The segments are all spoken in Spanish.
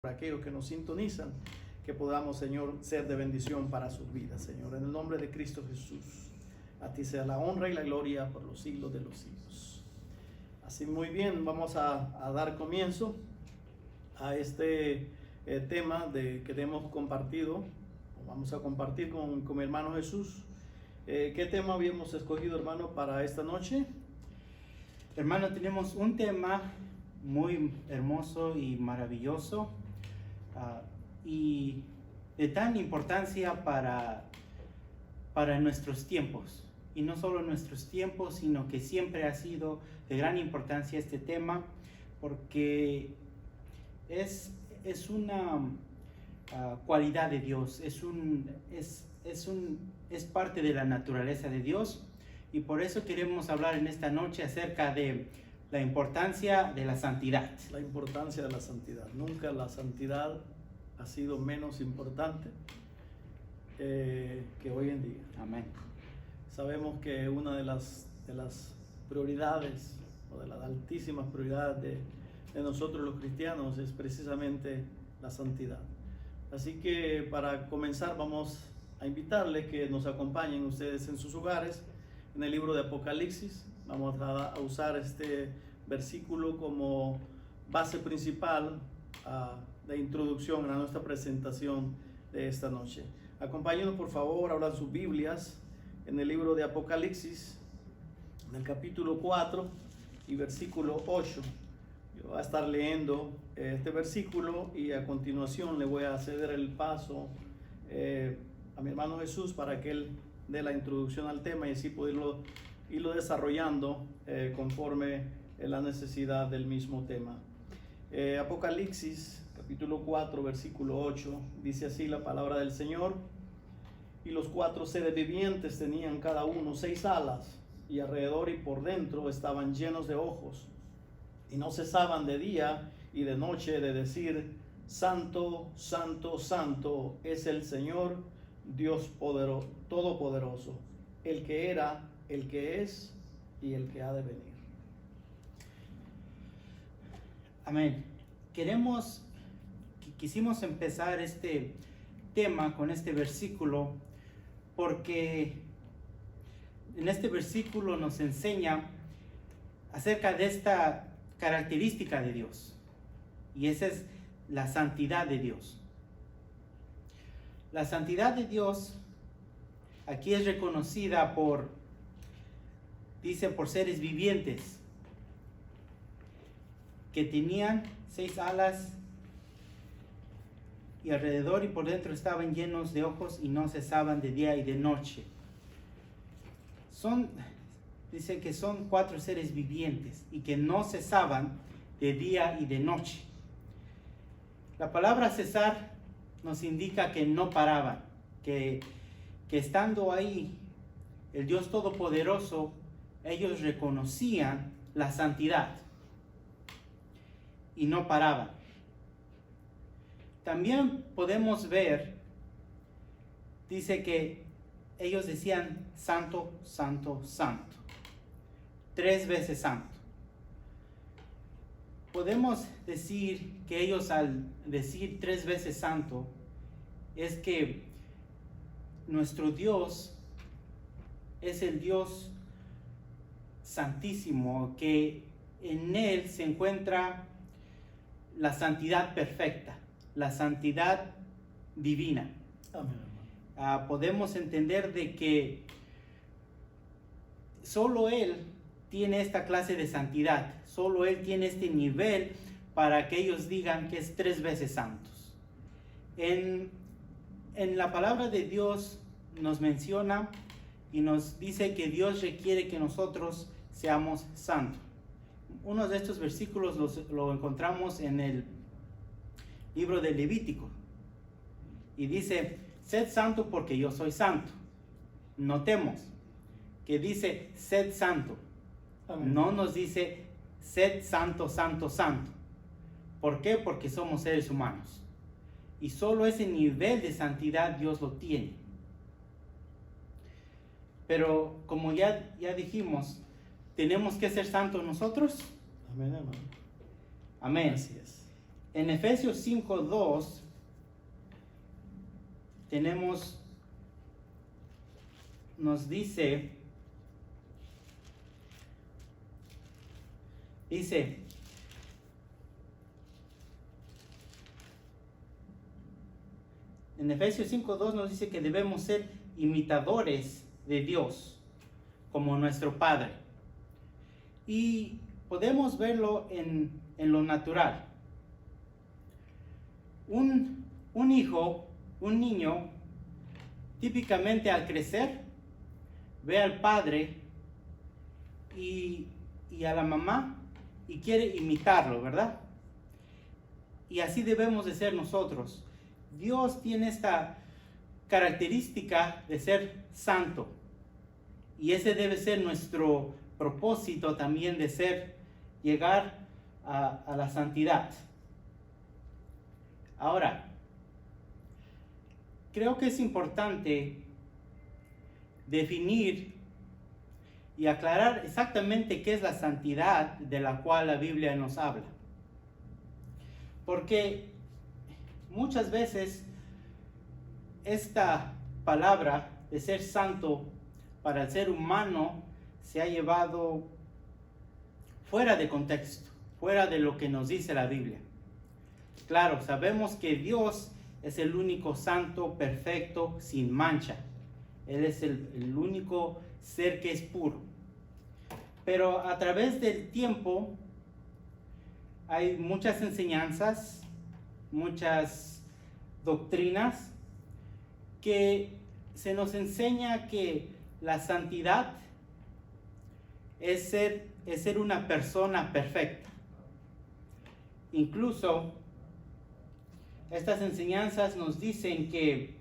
para aquellos que nos sintonizan, que podamos, Señor, ser de bendición para sus vidas, Señor. En el nombre de Cristo Jesús, a ti sea la honra y la gloria por los siglos de los siglos. Así, muy bien, vamos a dar comienzo a este tema que hemos compartido, o vamos a compartir con mi hermano Jesús. ¿Qué tema habíamos escogido, hermano, para esta noche? Hermano, tenemos un tema muy hermoso y maravilloso y de tan importancia para nuestros tiempos. Y no solo nuestros tiempos, sino que siempre ha sido de gran importancia este tema, porque es una cualidad de Dios, es parte de la naturaleza de Dios. Y por eso queremos hablar en esta noche acerca de la importancia de la santidad. La importancia de la santidad. Nunca la santidad ha sido menos importante que hoy en día. Amén. Sabemos que una de las prioridades, o de las altísimas prioridades de nosotros los cristianos, es precisamente la santidad. Así que para comenzar vamos a invitarles que nos acompañen ustedes en sus hogares. En el libro de Apocalipsis vamos a usar este versículo como base principal de introducción a nuestra presentación de esta noche. Acompáñenos, por favor, abran sus Biblias en el libro de Apocalipsis, en el capítulo 4 y versículo 8. Yo voy a estar leyendo este versículo y a continuación le voy a ceder el paso a mi hermano Jesús para que él de la introducción al tema y así poderlo irlo desarrollando conforme la necesidad del mismo tema. Apocalipsis capítulo 4 versículo 8 dice así la palabra del Señor: y los 4 seres vivientes tenían cada uno 6 alas, y alrededor y por dentro estaban llenos de ojos, y no cesaban de día y de noche de decir: Santo, Santo, Santo es el Señor Dios Todopoderoso, el que era, el que es y el que ha de venir. Amén. Quisimos empezar este tema con este versículo porque en este versículo nos enseña acerca de esta característica de Dios, y esa es la santidad de Dios. La santidad de Dios aquí es reconocida por seres vivientes que tenían 6 alas y alrededor y por dentro estaban llenos de ojos y no cesaban de día y de noche. Dice que son 4 seres vivientes y que no cesaban de día y de noche. La palabra cesar nos indica que no paraban, que estando ahí el Dios Todopoderoso, ellos reconocían la santidad y no paraban. También podemos ver, dice que ellos decían santo, santo, santo, 3 veces santo. Podemos decir que ellos al decir 3 veces santo es que nuestro Dios es el Dios santísimo, que en Él se encuentra la santidad perfecta, la santidad divina. Amén. Podemos entender de que solo Él tiene esta clase de santidad, solo Él tiene este nivel para que ellos digan que es 3 veces santos. En la palabra de Dios nos menciona y nos dice que Dios requiere que nosotros seamos santos. Uno de estos versículos lo encontramos en el libro de Levítico y dice: sed santo porque yo soy santo. Notemos que dice sed santo. Amén. No nos dice sed santo, santo, santo. ¿Por qué? Porque somos seres humanos y solo ese nivel de santidad Dios lo tiene. Pero como ya dijimos, ¿tenemos que ser santos nosotros? Amén, hermano. Amén. Así es. En Efesios 5:2 nos dice, en Efesios 5:2 nos dice que debemos ser imitadores de Dios como nuestro Padre. Y podemos verlo en lo natural. Un niño, típicamente al crecer, ve al padre y a la mamá y quiere imitarlo, ¿verdad? Y así debemos de ser nosotros. Dios tiene esta característica de ser santo. Y ese debe ser nuestro propósito también, de llegar a la santidad. Ahora, creo que es importante definir y aclarar exactamente qué es la santidad de la cual la Biblia nos habla. Porque muchas veces esta palabra de ser santo para el ser humano se ha llevado fuera de contexto, fuera de lo que nos dice la Biblia. Claro, sabemos que Dios es el único santo, perfecto, sin mancha. Él es el único ser que es puro. Pero a través del tiempo hay muchas enseñanzas, muchas doctrinas que se nos enseña que la santidad es ser una persona perfecta. Incluso estas enseñanzas nos dicen que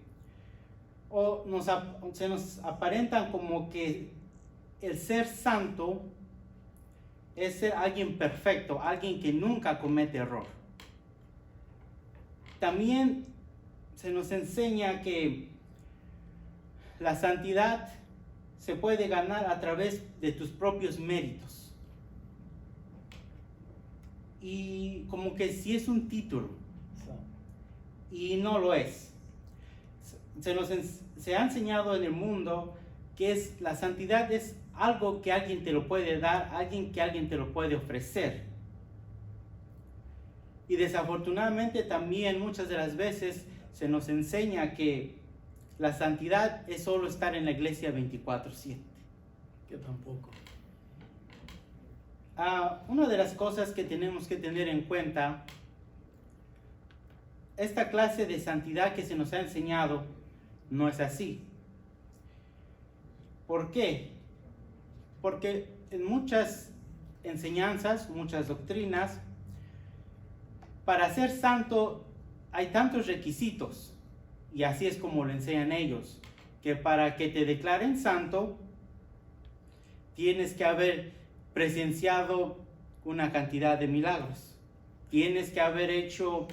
se nos aparentan como que el ser santo es ser alguien perfecto, alguien que nunca comete error. También se nos enseña que la santidad se puede ganar a través de tus propios méritos. Y como que si es un título. Y no lo es. Se ha enseñado en el mundo que la santidad es algo que alguien te lo puede dar, que alguien te lo puede ofrecer. Y desafortunadamente también muchas de las veces se nos enseña que la santidad es solo estar en la iglesia 24/7. Que tampoco. Una de las cosas que tenemos que tener en cuenta, esta clase de santidad que se nos ha enseñado no es así. ¿Por qué? Porque en muchas enseñanzas, muchas doctrinas, para ser santo hay tantos requisitos, y así es como lo enseñan ellos, que para que te declaren santo tienes que haber presenciado una cantidad de milagros, tienes que haber hecho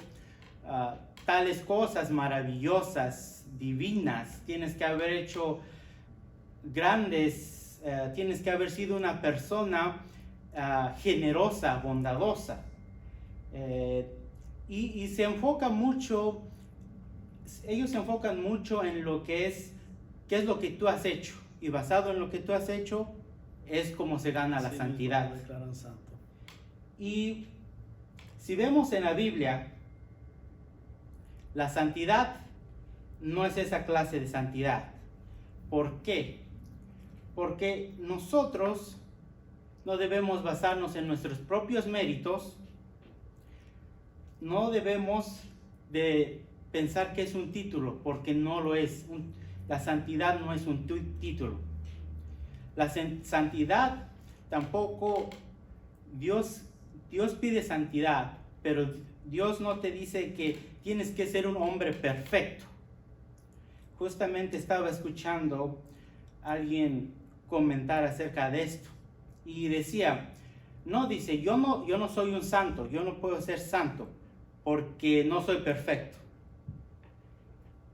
tales cosas maravillosas, divinas, tienes que haber hecho grandes, tienes que haber sido una persona generosa, bondadosa, y se enfoca mucho, ellos se enfocan mucho en lo que es, qué es lo que tú has hecho, y basado en lo que tú has hecho es como se gana la santidad. Declaran santo. Y si vemos en la Biblia, la santidad no es esa clase de santidad. ¿Por qué? Porque nosotros no debemos basarnos en nuestros propios méritos, no debemos de pensar que es un título, porque no lo es. La santidad no es un título. La santidad tampoco, Dios pide santidad, pero Dios no te dice que tienes que ser un hombre perfecto. Justamente estaba escuchando a alguien comentar acerca de esto y decía, yo no soy un santo, yo no puedo ser santo porque no soy perfecto.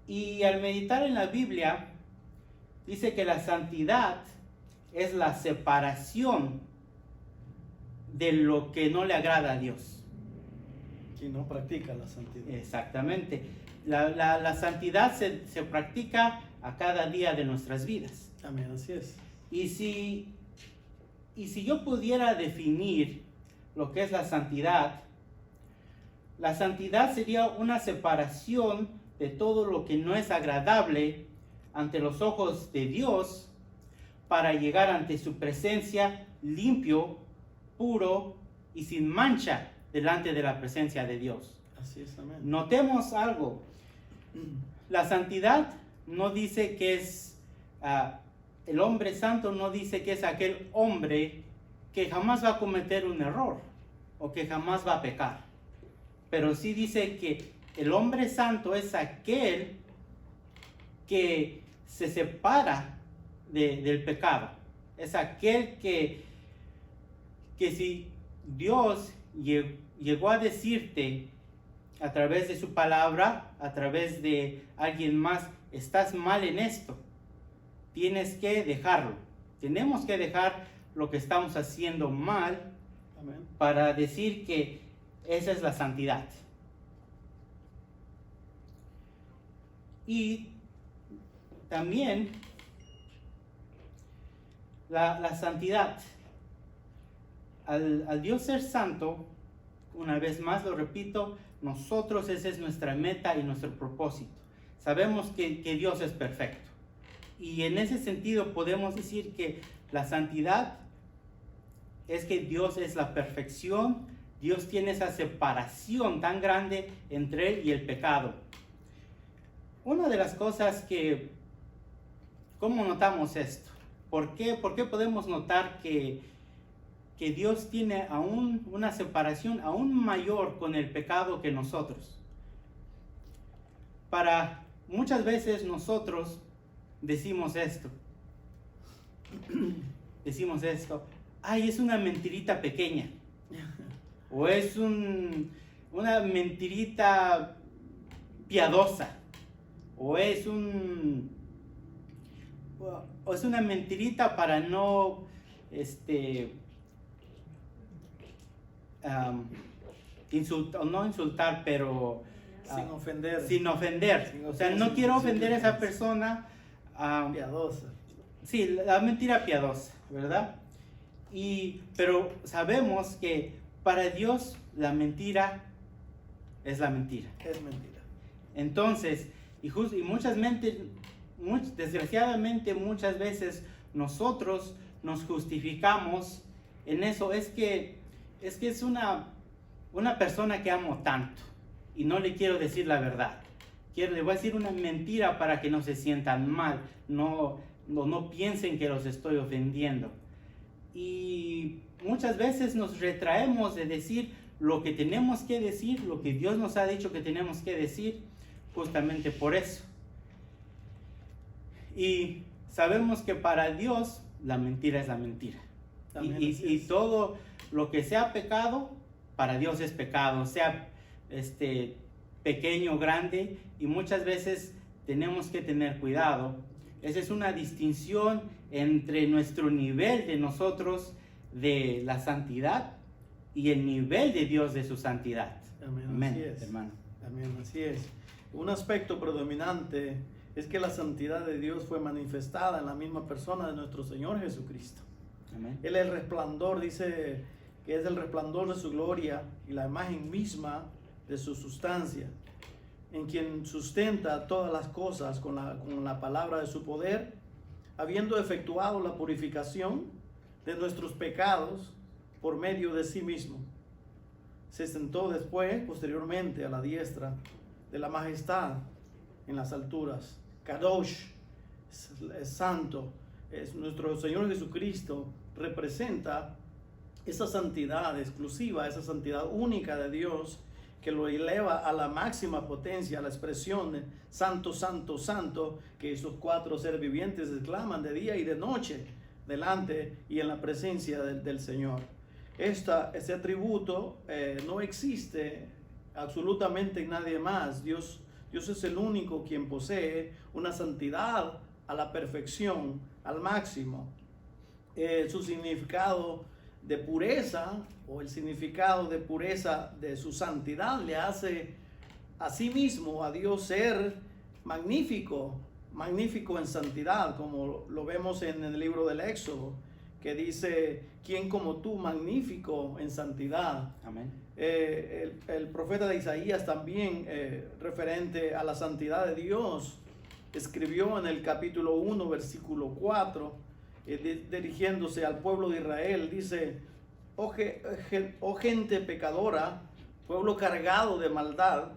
Y al meditar en la Biblia dice que la santidad es la separación de lo que no le agrada a Dios. Quien no practica la santidad. Exactamente. La santidad se practica a cada día de nuestras vidas. Amén, así es. Y si yo pudiera definir lo que es la santidad sería una separación de todo lo que no es agradable ante los ojos de Dios para llegar ante su presencia limpio, puro y sin mancha delante de la presencia de Dios. Así es, amén. Notemos algo. La santidad no dice que es el hombre santo, no dice que es aquel hombre que jamás va a cometer un error o que jamás va a pecar, pero sí dice que el hombre santo es aquel que se separa del pecado, es aquel que si Dios llegó a decirte a través de su palabra, a través de alguien más, estás mal en esto, tienes que dejarlo. Tenemos que dejar lo que estamos haciendo mal. Amén. Para decir que esa es la santidad. Y también la santidad, al Dios ser santo, una vez más lo repito, nosotros esa es nuestra meta y nuestro propósito. Sabemos que Dios es perfecto. Y en ese sentido podemos decir que la santidad es que Dios es la perfección. Dios tiene esa separación tan grande entre Él y el pecado. Una de las cosas que, ¿cómo notamos esto? ¿Por qué podemos notar que Dios tiene aún una separación aún mayor con el pecado que nosotros? Muchas veces nosotros decimos esto. Ay, es una mentirita pequeña. O es una mentirita piadosa. O es una mentirita para no no insultar, pero sin ofender. Sin ofender. O sea, no quiero ofender a esa persona. Piadosa. Sí, la mentira piadosa, ¿verdad? Pero sabemos que para Dios la mentira es la mentira. Es mentira. Entonces, desgraciadamente muchas veces nosotros nos justificamos en eso. Es que es una persona que amo tanto y no le quiero decir la verdad. Le voy a decir una mentira para que no se sientan mal, no piensen que los estoy ofendiendo. Y muchas veces nos retraemos de decir lo que tenemos que decir, lo que Dios nos ha dicho que tenemos que decir, justamente por eso. Y sabemos que para Dios la mentira es la mentira. Y todo lo que sea pecado, para Dios es pecado, sea pequeño o grande, y muchas veces tenemos que tener cuidado. Esa es una distinción entre nuestro nivel de nosotros de la santidad y el nivel de Dios de su santidad. Amén. Amén, Así es. hermano. Amén, así es. Un aspecto predominante es que la santidad de Dios fue manifestada en la misma persona de nuestro Señor Jesucristo. Amén. Él es el resplandor, dice que es el resplandor de su gloria y la imagen misma de su sustancia, en quien sustenta todas las cosas con la palabra de su poder, habiendo efectuado la purificación de nuestros pecados por medio de sí mismo. Se sentó después, posteriormente, a la diestra de la majestad en las alturas. Kadosh, es santo, es nuestro Señor Jesucristo, representa esa santidad exclusiva, esa santidad única de Dios, que lo eleva a la máxima potencia, a la expresión de santo, santo, santo, que esos cuatro seres vivientes exclaman de día y de noche delante y en la presencia del Señor. Ese atributo no existe absolutamente en nadie más. Dios es el único quien posee una santidad a la perfección, al máximo. Su significado de pureza o el significado de pureza de su santidad le hace a sí mismo, a Dios, ser magnífico, magnífico en santidad, como lo vemos en el libro del Éxodo, que dice: ¿quién como tú, magnífico en santidad? Amén. El profeta de Isaías también, referente a la santidad de Dios, escribió en el capítulo 1, versículo 4, dirigiéndose al pueblo de Israel, dice: oh gente pecadora, pueblo cargado de maldad,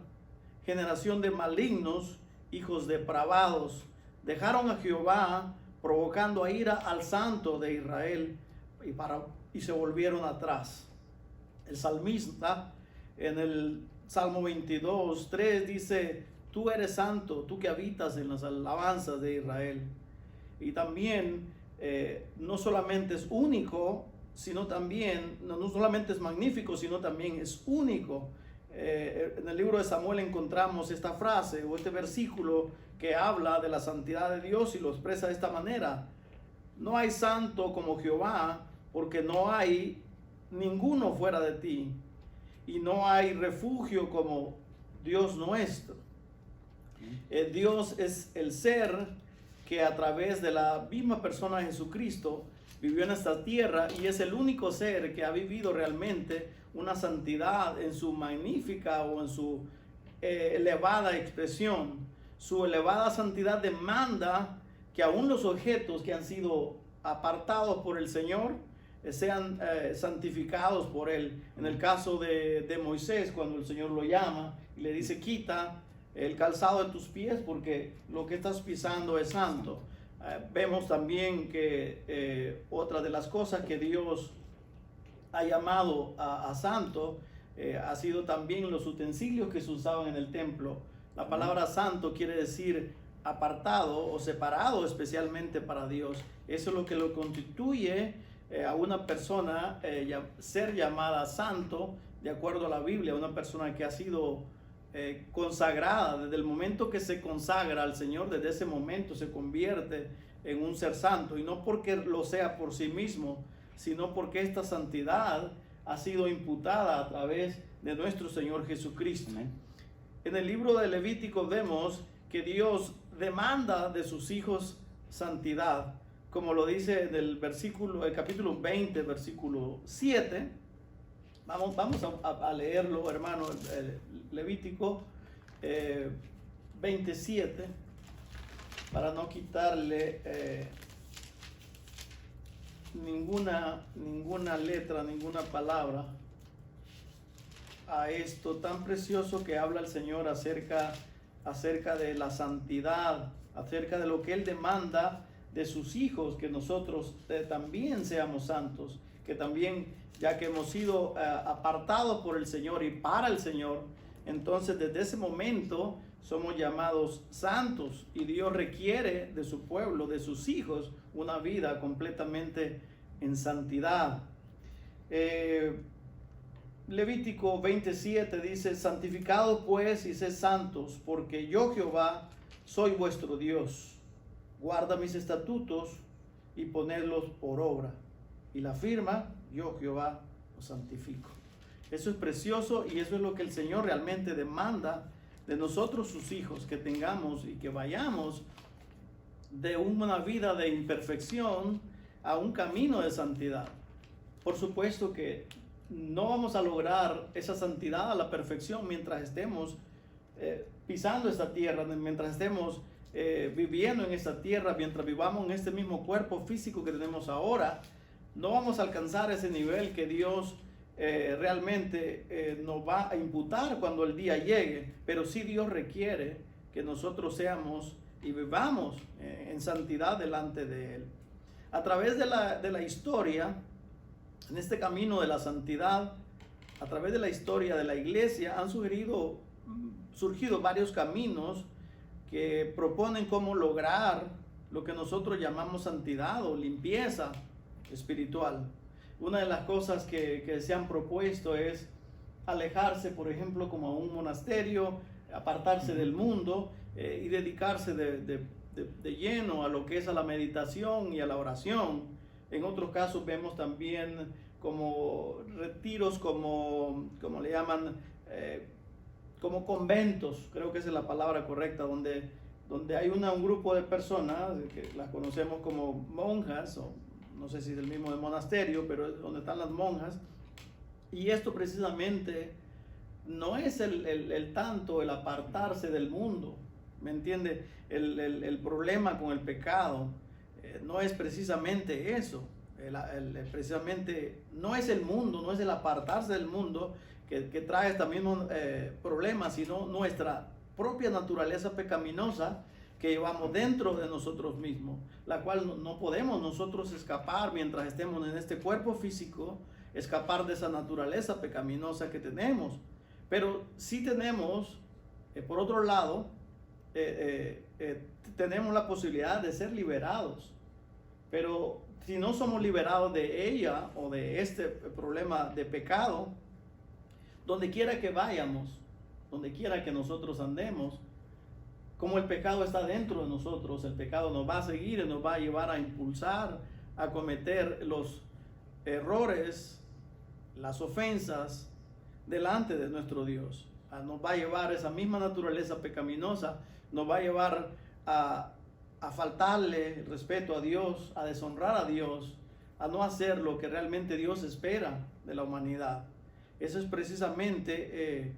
generación de malignos, hijos depravados, dejaron a Jehová, provocando a ira al Santo de Israel, y se volvieron atrás. El salmista en el Salmo 22, 3 dice: tú eres santo, tú que habitas en las alabanzas de Israel. Y también no solamente es único, sino también, no solamente es magnífico, sino también es único. En el libro de Samuel encontramos esta frase o este versículo que habla de la santidad de Dios y lo expresa de esta manera: no hay santo como Jehová, porque no hay ninguno fuera de ti, y no hay refugio como Dios nuestro. Dios es el ser que a través de la misma persona de Jesucristo vivió en esta tierra, y es el único ser que ha vivido realmente una santidad en su magnífica o en su elevada expresión. Su elevada santidad demanda que aún los objetos que han sido apartados por el Señor sean santificados por Él. En el caso de Moisés, cuando el Señor lo llama y le dice: quita el calzado de tus pies porque lo que estás pisando es santo. Vemos también que otra de las cosas que Dios ha llamado a santo ha sido también los utensilios que se usaban en el templo. La palabra santo quiere decir apartado o separado especialmente para Dios. Eso es lo que lo constituye a una persona ser llamada santo, de acuerdo a la Biblia, una persona que ha sido consagrada. Desde el momento que se consagra al Señor, desde ese momento se convierte en un ser santo, y no porque lo sea por sí mismo, sino porque esta santidad ha sido imputada a través de nuestro Señor Jesucristo. Amén. En el libro de Levítico vemos que Dios demanda de sus hijos santidad, como lo dice en el capítulo 20, versículo 7. Vamos a leerlo, hermano. Levítico 27, para no quitarle ninguna letra, ninguna palabra a esto tan precioso que habla el Señor acerca de la santidad, acerca de lo que Él demanda de sus hijos, que nosotros también seamos santos, que también, ya que hemos sido apartados por el Señor y para el Señor, entonces desde ese momento somos llamados santos, y Dios requiere de su pueblo, de sus hijos, una vida completamente en santidad. Levítico 27 dice: santificados pues y sed santos, porque yo Jehová soy vuestro Dios. Guarda mis estatutos y ponedlos por obra. Y la firma: yo Jehová os santifico. Eso es precioso, y eso es lo que el Señor realmente demanda de nosotros, sus hijos, que tengamos y que vayamos de una vida de imperfección a un camino de santidad. Por supuesto que no vamos a lograr esa santidad a la perfección mientras estemos pisando esta tierra, mientras estemos viviendo en esta tierra, mientras vivamos en este mismo cuerpo físico que tenemos ahora. No vamos a alcanzar ese nivel que Dios realmente nos va a imputar cuando el día llegue, pero sí Dios requiere que nosotros seamos y vivamos en santidad delante de Él. A través de la historia, en este camino de la santidad, a través de la historia de la iglesia, han surgido varios caminos que proponen cómo lograr lo que nosotros llamamos santidad o limpieza espiritual. Una de las cosas que se han propuesto es alejarse, por ejemplo, como a un monasterio, apartarse del mundo y dedicarse de lleno a lo que es a la meditación y a la oración. En otros casos vemos también como retiros, como le llaman, como conventos, creo que esa es la palabra correcta, donde hay un grupo de personas que las conocemos como monjas, o no sé si es el mismo de monasterio, pero es donde están las monjas. Y esto precisamente no es el apartarse del mundo, ¿me entiende? El problema con el pecado no es precisamente eso. Precisamente no es el mundo, no es el apartarse del mundo que trae también problemas, sino nuestra propia naturaleza pecaminosa que llevamos dentro de nosotros mismos, la cual no podemos nosotros escapar mientras estemos en este cuerpo físico, escapar de esa naturaleza pecaminosa que tenemos. Pero sí tenemos, por otro lado, tenemos la posibilidad de ser liberados. Pero si no somos liberados de ella o de este problema de pecado, donde quiera que vayamos, donde quiera que nosotros andemos, como el pecado está dentro de nosotros, el pecado nos va a seguir y nos va a llevar a impulsar a cometer los errores, las ofensas delante de nuestro Dios. Nos va a llevar esa misma naturaleza pecaminosa, nos va a llevar a faltarle respeto a Dios, a deshonrar a Dios, a no hacer lo que realmente Dios espera de la humanidad. Eso es precisamente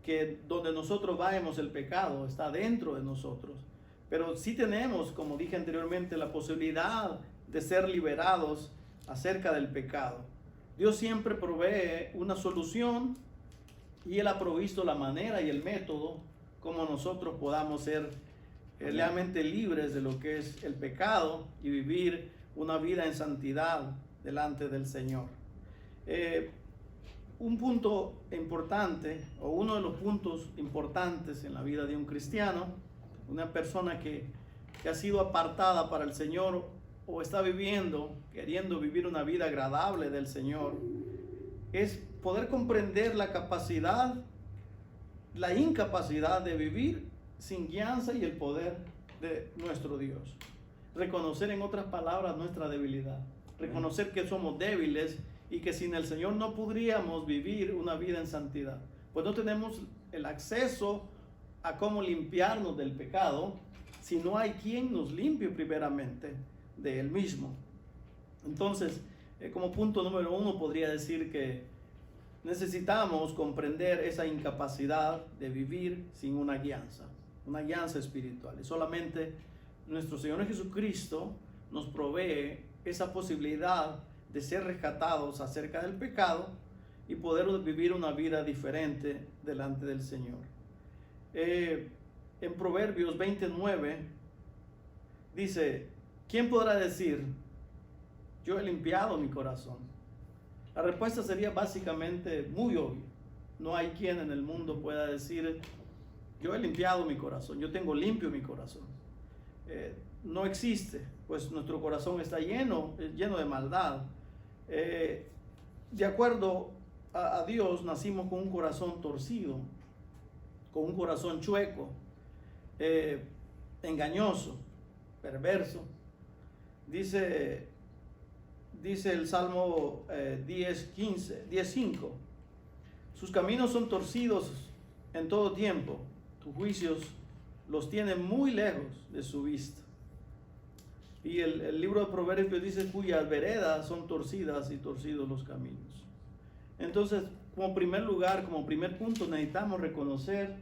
que donde nosotros vayamos, el pecado está dentro de nosotros. Pero sí tenemos, como dije anteriormente, la posibilidad de ser liberados acerca del pecado. Dios siempre provee una solución y Él ha provisto la manera y el método como nosotros podamos ser realmente libres de lo que es el pecado y vivir una vida en santidad delante del Señor. Un punto importante, o uno de los puntos importantes en la vida de un cristiano, una persona que ha sido apartada para el Señor o está queriendo vivir una vida agradable del Señor, es poder comprender la incapacidad de vivir sin guianza y el poder de nuestro Dios. Reconocer, en otras palabras, nuestra debilidad. Reconocer que somos débiles y que sin el Señor no podríamos vivir una vida en santidad. Pues no tenemos el acceso a cómo limpiarnos del pecado si no hay quien nos limpie primeramente de él mismo. Entonces, como punto número 1, podría decir que necesitamos comprender esa incapacidad de vivir sin una guianza espiritual. Y solamente nuestro Señor Jesucristo nos provee esa posibilidad de ser rescatados acerca del pecado y poder vivir una vida diferente delante del Señor. En Proverbios 29 dice: ¿quién podrá decir, yo he limpiado mi corazón? La respuesta sería básicamente muy obvia. No hay quien en el mundo pueda decir, yo he limpiado mi corazón, yo tengo limpio mi corazón. No existe, pues nuestro corazón está lleno de maldad. De acuerdo a Dios, nacimos con un corazón torcido, con un corazón chueco, engañoso, perverso. Dice el Salmo 10:5, sus caminos son torcidos en todo tiempo, tus juicios los tienen muy lejos de su vista. Y el libro de Proverbios dice, cuyas veredas son torcidas y torcidos los caminos. Entonces, como primer lugar, como primer punto, necesitamos reconocer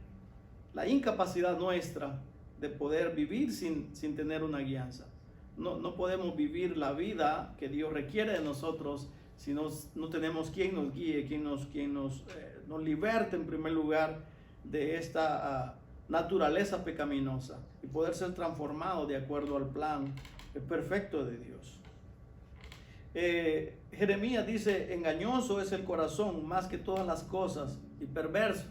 la incapacidad nuestra de poder vivir sin tener una guianza. No podemos vivir la vida que Dios requiere de nosotros si no tenemos quien nos guíe, quien nos liberte en primer lugar de esta naturaleza pecaminosa y poder ser transformado de acuerdo al plan perfecto de Dios. Jeremías dice, engañoso es el corazón más que todas las cosas y perverso.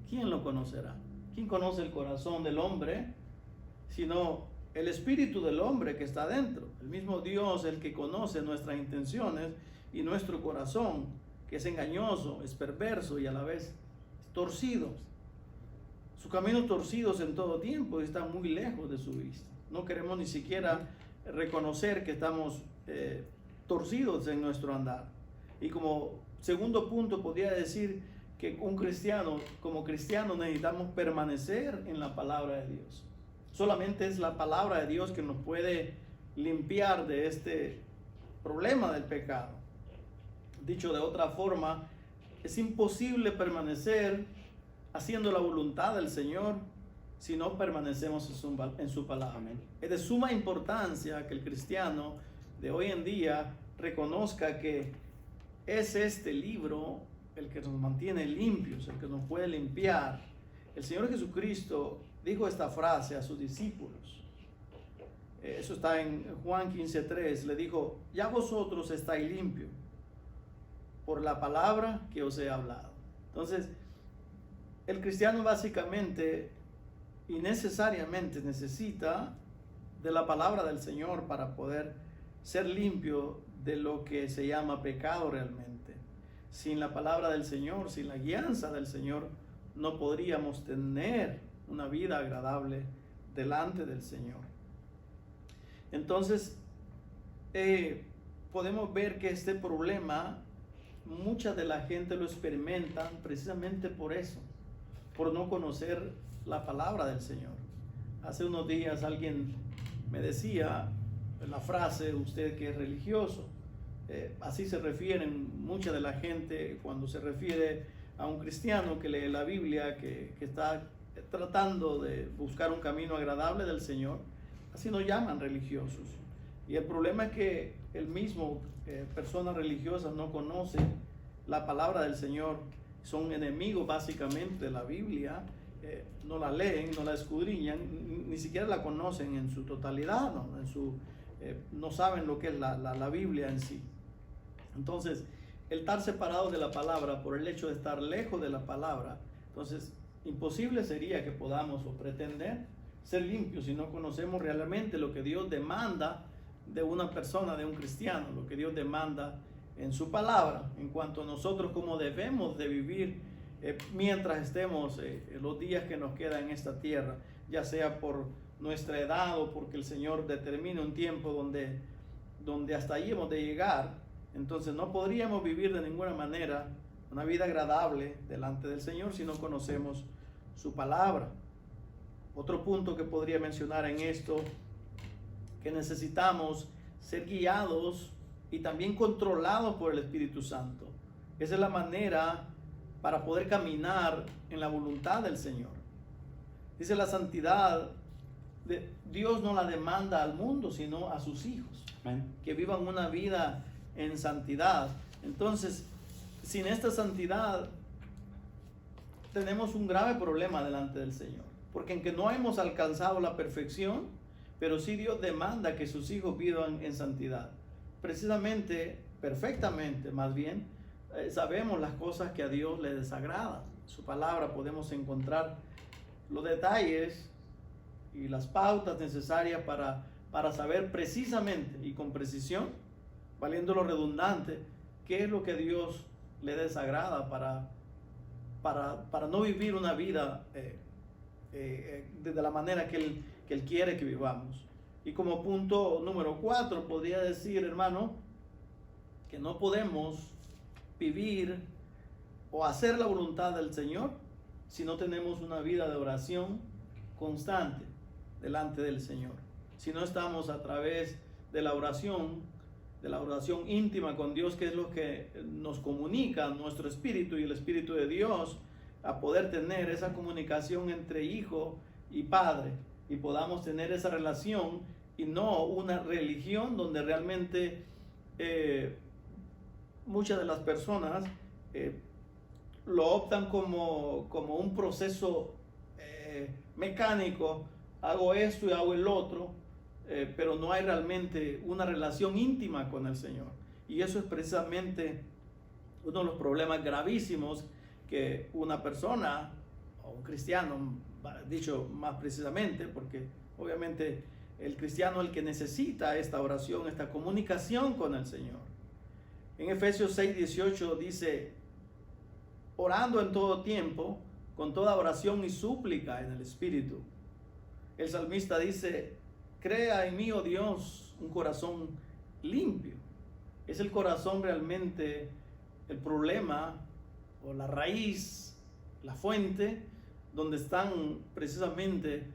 ¿Quién lo conocerá? ¿Quién conoce el corazón del hombre? Sino el espíritu del hombre que está dentro. El mismo Dios, el que conoce nuestras intenciones y nuestro corazón, que es engañoso, es perverso y a la vez torcido. Sus caminos torcidos en todo tiempo y están muy lejos de su vista. No queremos ni siquiera reconocer que estamos torcidos en nuestro andar. Y como segundo punto, podría decir que un cristiano, como cristiano, necesitamos permanecer en la palabra de Dios. Solamente es la palabra de Dios que nos puede limpiar de este problema del pecado. Dicho de otra forma, es imposible permanecer haciendo la voluntad del Señor si no permanecemos en su palabra. Amén. Es de suma importancia que el cristiano de hoy en día reconozca que es este libro el que nos mantiene limpios, el que nos puede limpiar. El Señor Jesucristo dijo esta frase a sus discípulos. Eso está en Juan 15:3. Le dijo: ya vosotros estáis limpios por la palabra que os he hablado. Entonces, el cristiano básicamente y necesariamente necesita de la palabra del Señor para poder ser limpio de lo que se llama pecado realmente. Sin la palabra del Señor, sin la guianza del Señor, no podríamos tener una vida agradable delante del Señor. Entonces, podemos ver que este problema, mucha de la gente lo experimentan precisamente por eso, por no conocer la palabra del Señor. Hace unos días alguien me decía la frase: usted que es religioso. Así se refieren mucha de la gente cuando se refiere a un cristiano que lee la Biblia, que está tratando de buscar un camino agradable del Señor. Así nos llaman religiosos. Y el problema es que el mismo personas religiosas no conocen la palabra del Señor, son enemigos básicamente de la Biblia, no la leen, no la escudriñan, ni siquiera la conocen en su totalidad, no saben lo que es la Biblia en sí. Entonces, el estar separado de la palabra por el hecho de estar lejos de la palabra, entonces imposible sería que podamos o pretender ser limpios si no conocemos realmente lo que Dios demanda de una persona, de un cristiano, lo que Dios demanda en su palabra, en cuanto a nosotros cómo debemos de vivir mientras estemos los días que nos quedan en esta tierra, ya sea por nuestra edad o porque el Señor determine un tiempo donde hasta ahí hemos de llegar. Entonces no podríamos vivir de ninguna manera una vida agradable delante del Señor si no conocemos su palabra. Otro punto que podría mencionar en esto, que necesitamos ser guiados y también controlados por el Espíritu Santo. Esa es la manera para poder caminar en la voluntad del Señor. Dice la santidad, Dios no la demanda al mundo, sino a sus hijos. Amén. Que vivan una vida en santidad. Entonces, sin esta santidad, tenemos un grave problema delante del Señor. Porque aunque no hemos alcanzado la perfección, pero sí Dios demanda que sus hijos vivan en santidad. Precisamente, perfectamente más bien, sabemos las cosas que a Dios le desagradan. Su palabra podemos encontrar los detalles y las pautas necesarias para saber precisamente y con precisión, valiendo lo redundante, qué es lo que Dios le desagrada para no vivir una vida de la manera que Él quiere que vivamos. Y como punto número 4, podría decir, hermano, que no podemos vivir o hacer la voluntad del Señor si no tenemos una vida de oración constante delante del Señor. Si no estamos a través de la oración íntima con Dios, que es lo que nos comunica nuestro espíritu y el Espíritu de Dios, a poder tener esa comunicación entre hijo y padre, y podamos tener esa relación y no una religión donde realmente muchas de las personas lo optan como un proceso mecánico. Hago esto y hago el otro, pero no hay realmente una relación íntima con el Señor. Y eso es precisamente uno de los problemas gravísimos que una persona, o un cristiano, dicho más precisamente, porque obviamente el cristiano es el que necesita esta oración, esta comunicación con el Señor. En Efesios 6:18 dice: orando en todo tiempo, con toda oración y súplica en el Espíritu. El salmista dice: crea en mí, oh Dios, un corazón limpio. Es el corazón realmente el problema o la raíz, la fuente, donde están precisamente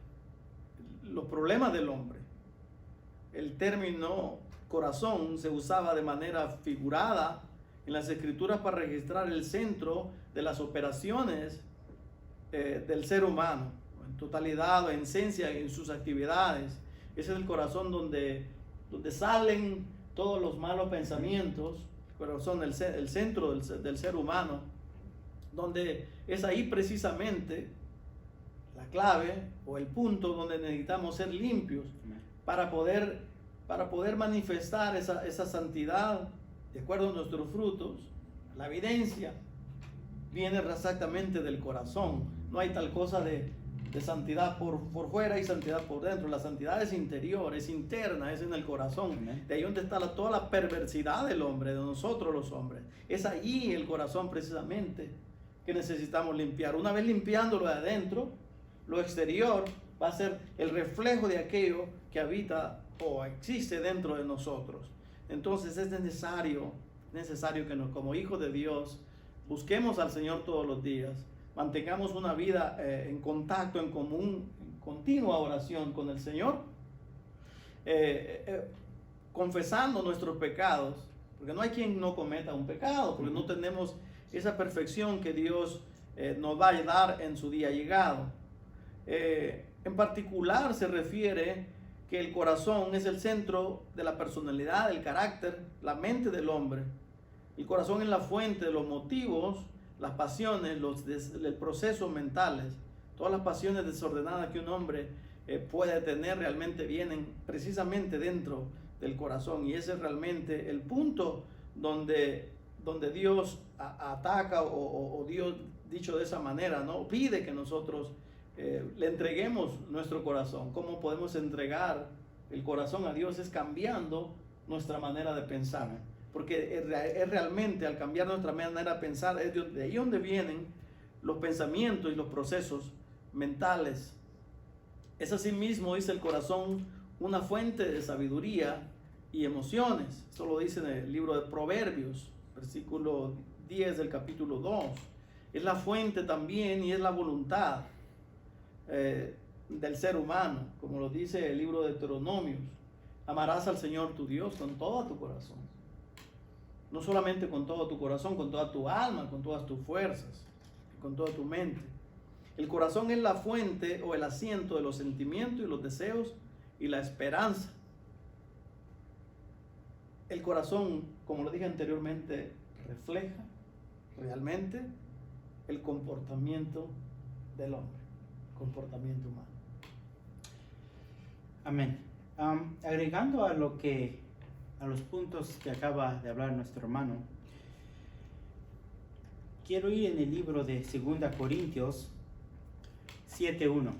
los problemas del hombre. El término corazón se usaba de manera figurada en las escrituras para registrar el centro de las operaciones del ser humano, en totalidad o en esencia en sus actividades. Ese es el corazón donde salen todos los malos pensamientos, el corazón, el centro del ser humano, donde es ahí precisamente la clave o el punto donde necesitamos ser limpios para poder manifestar esa santidad de acuerdo a nuestros frutos. La evidencia viene exactamente del corazón. No hay tal cosa de santidad por fuera y santidad por dentro. La santidad es interior, es interna, es en el corazón. De ahí donde está toda la perversidad del hombre, de nosotros los hombres. Es ahí el corazón precisamente que necesitamos limpiar. Una vez limpiándolo de adentro, lo exterior va a ser el reflejo de aquello que habita o existe dentro de nosotros. Entonces es necesario que como hijos de Dios busquemos al Señor todos los días, mantengamos una vida en contacto, en común, en continua oración con el Señor, confesando nuestros pecados, porque no hay quien no cometa un pecado, porque no tenemos esa perfección que Dios nos va a dar en su día llegado. En particular se refiere que el corazón es el centro de la personalidad, del carácter, la mente del hombre. El corazón es la fuente de los motivos, las pasiones, los procesos mentales. Todas las pasiones desordenadas que un hombre puede tener realmente vienen precisamente dentro del corazón. Y ese es realmente el punto donde Dios ataca o Dios, dicho de esa manera, ¿no? Pide que nosotros le entreguemos nuestro corazón. ¿Cómo podemos entregar el corazón a Dios? Es cambiando nuestra manera de pensar, porque es realmente al cambiar nuestra manera de pensar, es de ahí donde vienen los pensamientos y los procesos mentales. Es así mismo, dice el corazón, una fuente de sabiduría y emociones. Esto lo dice en el libro de Proverbios, versículo 10 del capítulo 2. Es la fuente también y es la voluntad del ser humano, como lo dice el libro de Deuteronomios. Amarás al Señor tu Dios con todo tu corazón, no solamente con todo tu corazón, con toda tu alma, con todas tus fuerzas, con toda tu mente. El corazón es la fuente o el asiento de los sentimientos y los deseos y la esperanza. El corazón, como lo dije anteriormente, refleja realmente el comportamiento del hombre, comportamiento humano. Amén. Agregando a los puntos que acaba de hablar nuestro hermano, quiero ir en el libro de 2 Corintios 7:1.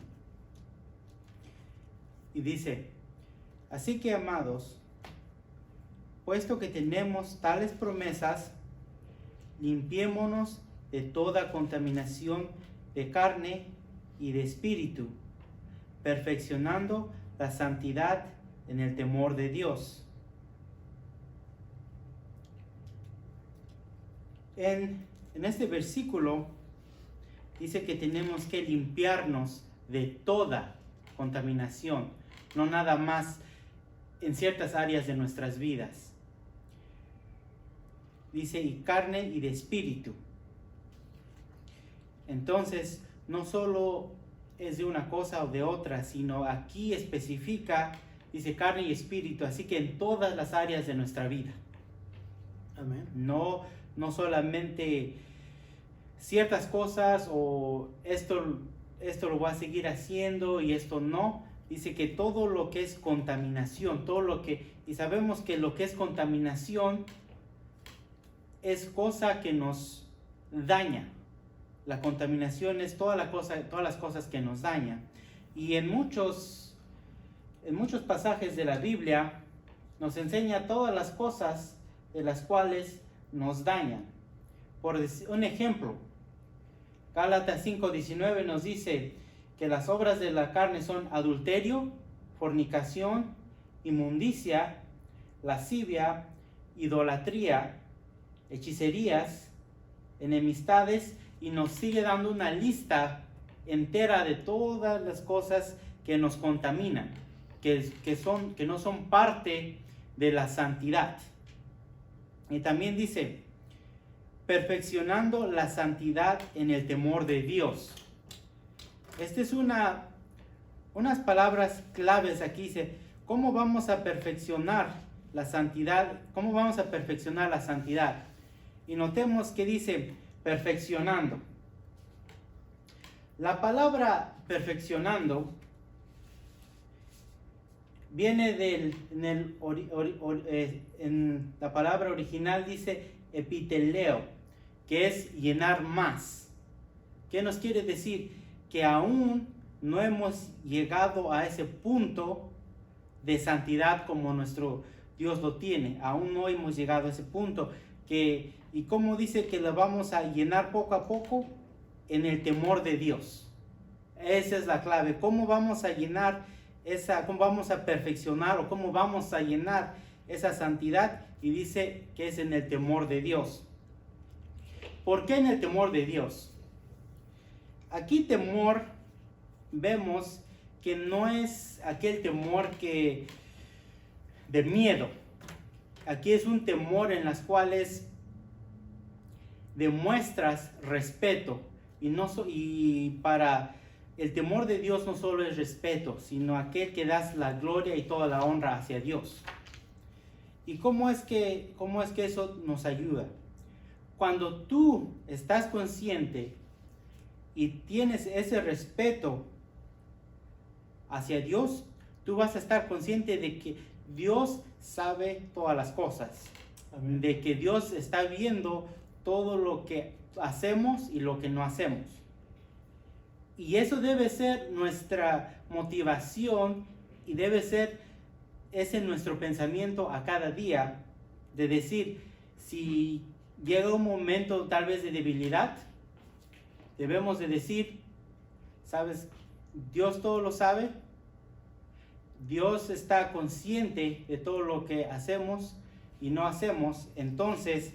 Y dice: así que, amados, puesto que tenemos tales promesas, limpiémonos de toda contaminación de carne y de espíritu, perfeccionando la santidad en el temor de Dios. En este versículo dice que tenemos que limpiarnos de toda contaminación, no nada más en ciertas áreas de nuestras vidas. Dice, y carne y de espíritu. Entonces, no solo es de una cosa o de otra, sino aquí especifica, dice carne y espíritu, así que en todas las áreas de nuestra vida. Amén. No solamente ciertas cosas o esto lo voy a seguir haciendo y esto no. Dice que todo lo que es contaminación, y sabemos que lo que es contaminación es cosa que nos daña. La contaminación es todas las cosas que nos dañan. Y en muchos pasajes de la Biblia nos enseña todas las cosas de las cuales nos dañan. Por un ejemplo, Gálatas 5:19 nos dice que las obras de la carne son adulterio, fornicación, inmundicia, lascivia, idolatría, hechicerías, enemistades, y nos sigue dando una lista entera de todas las cosas que nos contaminan, que no son parte de la santidad. Y también dice, perfeccionando la santidad en el temor de Dios. Esta es unas palabras claves aquí. Dice, ¿cómo vamos a perfeccionar la santidad? ¿Cómo vamos a perfeccionar la santidad? Y notemos que dice, perfeccionando. La palabra perfeccionando viene en la palabra original dice epiteleo, que es llenar más. ¿Qué nos quiere decir? Que aún no hemos llegado a ese punto de santidad como nuestro Dios lo tiene. Aún no hemos llegado a ese punto. ¿Y cómo dice que lo vamos a llenar poco a poco? En el temor de Dios. Esa es la clave. ¿Cómo vamos a llenar cómo vamos a perfeccionar o cómo vamos a llenar esa santidad? Y dice que es en el temor de Dios. ¿Por qué en el temor de Dios? Aquí temor, vemos que no es aquel temor de miedo. Aquí es un temor en las cuales demuestras respeto. Y para el temor de Dios no solo es respeto, sino aquel que das la gloria y toda la honra hacia Dios. ¿Y cómo es que eso nos ayuda? Cuando tú estás consciente y tienes ese respeto hacia Dios, tú vas a estar consciente de que Dios sabe todas las cosas. Amén. De que Dios está viendo todo lo que hacemos y lo que no hacemos. Y eso debe ser nuestra motivación y debe ser ese nuestro pensamiento a cada día, de decir, si llega un momento tal vez de debilidad, debemos de decir, ¿sabes? Dios todo lo sabe, Dios está consciente de todo lo que hacemos y no hacemos. Entonces,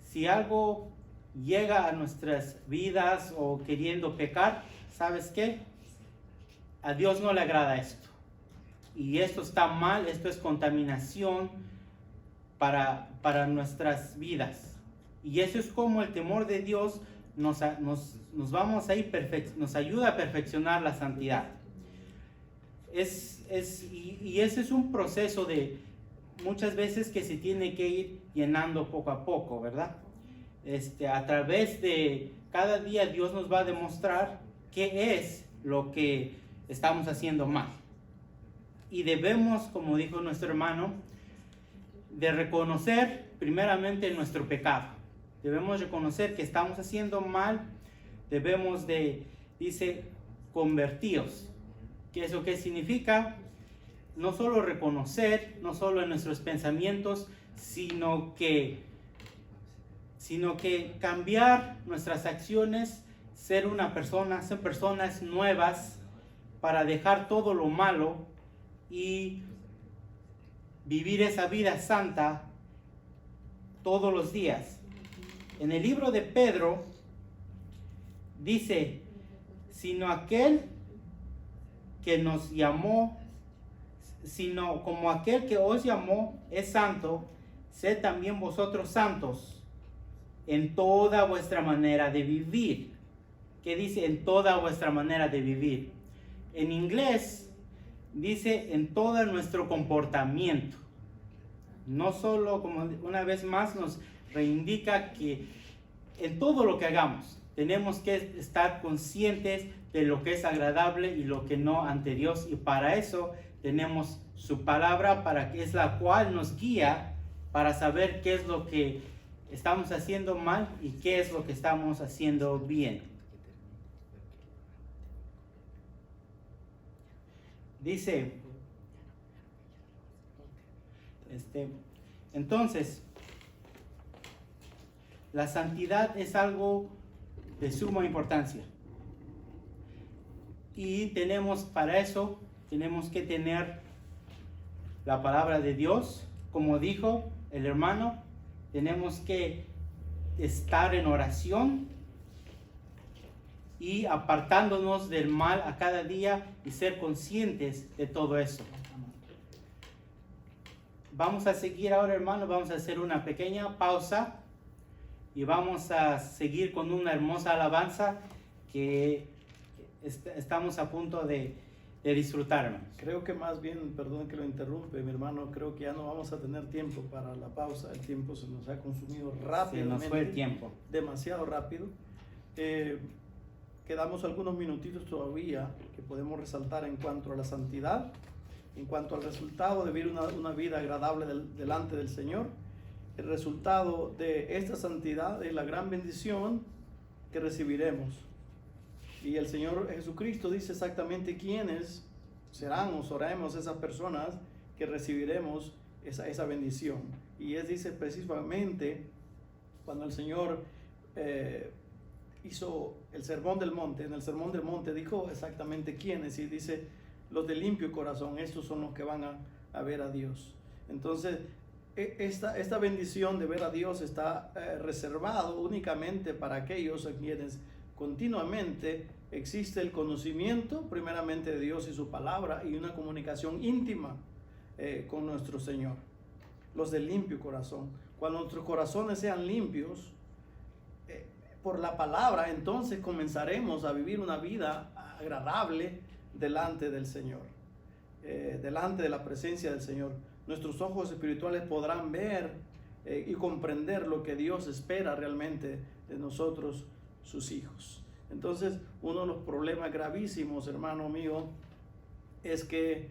si algo llega a nuestras vidas o queriendo pecar, ¿sabes qué? A Dios no le agrada esto. Y esto está mal, esto es contaminación para nuestras vidas. Y eso es como el temor de Dios nos ayuda a perfeccionar la santidad. Y ese es un proceso de muchas veces que se tiene que ir llenando poco a poco, ¿verdad? A través de cada día Dios nos va a demostrar qué es lo que estamos haciendo mal. Y debemos, como dijo nuestro hermano, de reconocer primeramente nuestro pecado. Debemos reconocer que estamos haciendo mal. Debemos dice, convertidos. ¿Eso qué significa? No solo reconocer, no solo en nuestros pensamientos, sino que cambiar nuestras acciones, ser personas nuevas para dejar todo lo malo y vivir esa vida santa todos los días. En el libro de Pedro dice, sino aquel que nos llamó, sino como aquel que os llamó es santo, sed también vosotros santos en toda vuestra manera de vivir. ¿Qué dice? En toda vuestra manera de vivir. En inglés dice en todo nuestro comportamiento. No solo, como una vez más nos reindica que en todo lo que hagamos tenemos que estar conscientes de lo que es agradable y lo que no ante Dios, y para eso tenemos su palabra, para que es la cual nos guía para saber qué es lo que estamos haciendo mal y qué es lo que estamos haciendo bien. Dice, entonces, la santidad es algo de suma importancia. Y para eso, tenemos que tener la palabra de Dios. Como dijo el hermano, tenemos que estar en oración y apartándonos del mal a cada día y ser conscientes de todo eso. Vamos a seguir ahora, hermanos, vamos a hacer una pequeña pausa y vamos a seguir con una hermosa alabanza que estamos a punto de disfrutar, hermanos. Creo que más bien, perdón que lo interrumpe, mi hermano, creo que ya no vamos a tener tiempo para la pausa. El tiempo se nos ha consumido rápidamente. Se nos fue el tiempo. Demasiado rápido. Quedamos algunos minutitos todavía que podemos resaltar en cuanto a la santidad, en cuanto al resultado de vivir una vida agradable delante del Señor. El resultado de esta santidad es la gran bendición que recibiremos. Y el Señor Jesucristo dice exactamente quiénes serán o seremos esas personas que recibiremos esa bendición. Y Él dice precisamente cuando el Señor hizo el Sermón del Monte, en el Sermón del Monte dijo exactamente quiénes, y dice: los de limpio corazón, estos son los que van a ver a Dios. Entonces, esta bendición de ver a Dios está reservado únicamente para aquellos a quienes continuamente existe el conocimiento primeramente de Dios y su palabra y una comunicación íntima con nuestro Señor. Los de limpio corazón. Cuando nuestros corazones sean limpios por la palabra, entonces comenzaremos a vivir una vida agradable delante del Señor, delante de la presencia del Señor. Nuestros ojos espirituales podrán ver y comprender lo que Dios espera realmente de nosotros, sus hijos. Entonces, uno de los problemas gravísimos, hermano mío, es que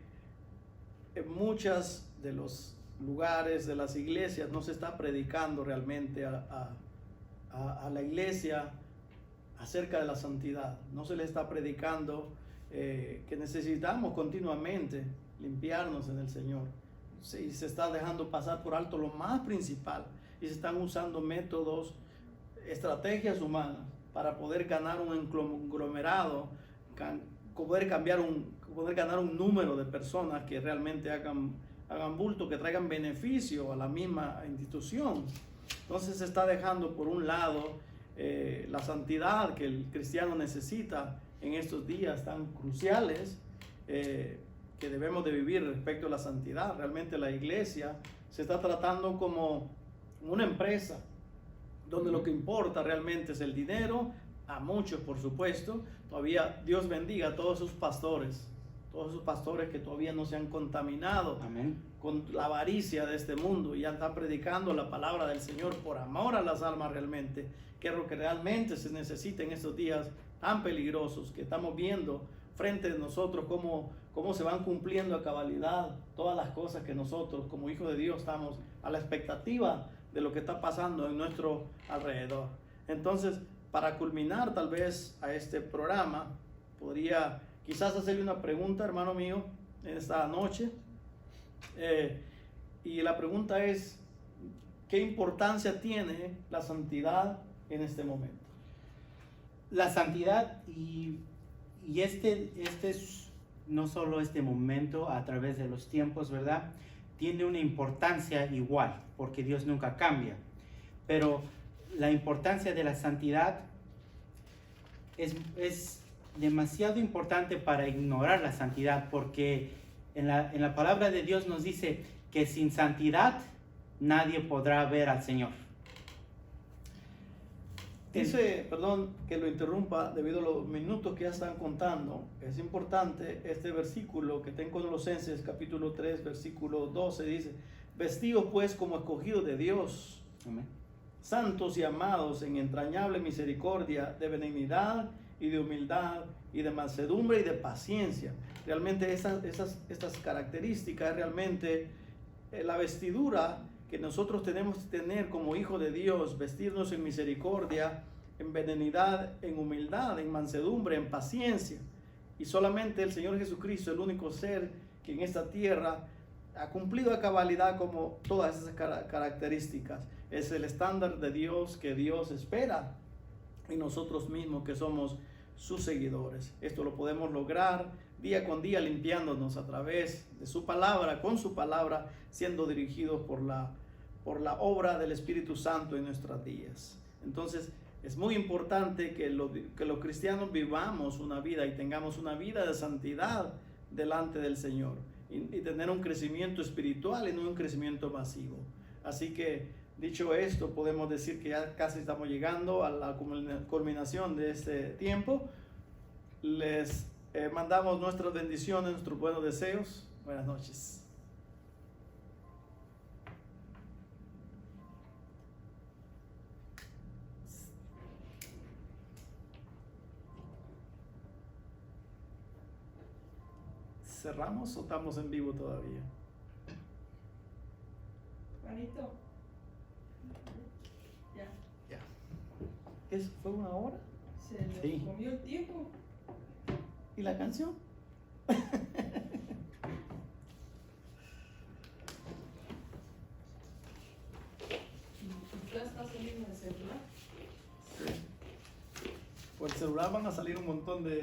en muchos de los lugares de las iglesias no se está predicando realmente a la iglesia acerca de la santidad. No se le está predicando que necesitamos continuamente limpiarnos en el Señor. Y se está dejando pasar por alto lo más principal y se están usando métodos, estrategias humanas para poder ganar un conglomerado, poder ganar un número de personas que realmente hagan bulto, que traigan beneficio a la misma institución. Entonces se está dejando por un lado la santidad que el cristiano necesita en estos días tan cruciales que debemos de vivir respecto a la santidad. Realmente la iglesia se está tratando como una empresa donde lo que importa realmente es el dinero, a muchos por supuesto. Todavía Dios bendiga a todos esos pastores que todavía no se han contaminado Amén. con la avaricia de este mundo y ya están predicando la palabra del Señor por amor a las almas realmente, que es lo que realmente se necesita en estos días tan peligrosos que estamos viendo frente de nosotros, cómo se van cumpliendo a cabalidad todas las cosas que nosotros como hijos de Dios estamos a la expectativa de lo que está pasando en nuestro alrededor. Entonces, para culminar tal vez a este programa, podría quizás hacerle una pregunta, hermano mío, en esta noche. Y la pregunta es: ¿qué importancia tiene la santidad en este momento? La santidad y este es no solo este momento a través de los tiempos, ¿verdad? Tiene una importancia igual, porque Dios nunca cambia. Pero la importancia de la santidad es demasiado importante para ignorar la santidad, porque en la palabra de Dios nos dice que sin santidad nadie podrá ver al Señor. Dice, perdón que lo interrumpa debido a los minutos que ya están contando, es importante este versículo que está en Colosenses capítulo 3 versículo 12, dice: vestidos pues como escogidos de Dios, Amén. santos y amados en entrañable misericordia, de benignidad y de humildad y de mansedumbre y de paciencia. Realmente estas características, realmente la vestidura que nosotros tenemos que tener como hijos de Dios, vestirnos en misericordia, en benignidad, en humildad, en mansedumbre, en paciencia. Y solamente el Señor Jesucristo, el único ser que en esta tierra ha cumplido a cabalidad como todas esas características. Es el estándar de Dios que Dios espera en nosotros mismos que somos sus seguidores. Esto lo podemos lograr día con día limpiándonos a través de su palabra, con su palabra, siendo dirigidos por la obra del Espíritu Santo en nuestros días. Entonces, es muy importante que los cristianos vivamos una vida y tengamos una vida de santidad delante del Señor y tener un crecimiento espiritual y no un crecimiento masivo. Así que, dicho esto, podemos decir que ya casi estamos llegando a la culminación de este tiempo. Les mandamos nuestras bendiciones, nuestros buenos deseos. Buenas noches. ¿Cerramos o estamos en vivo todavía? Juanito. Ya. Ya. ¿Eso fue una hora? Se nos Sí. comió el tiempo. ¿Y la canción? Ya está saliendo el celular. Sí. Por el celular van a salir un montón de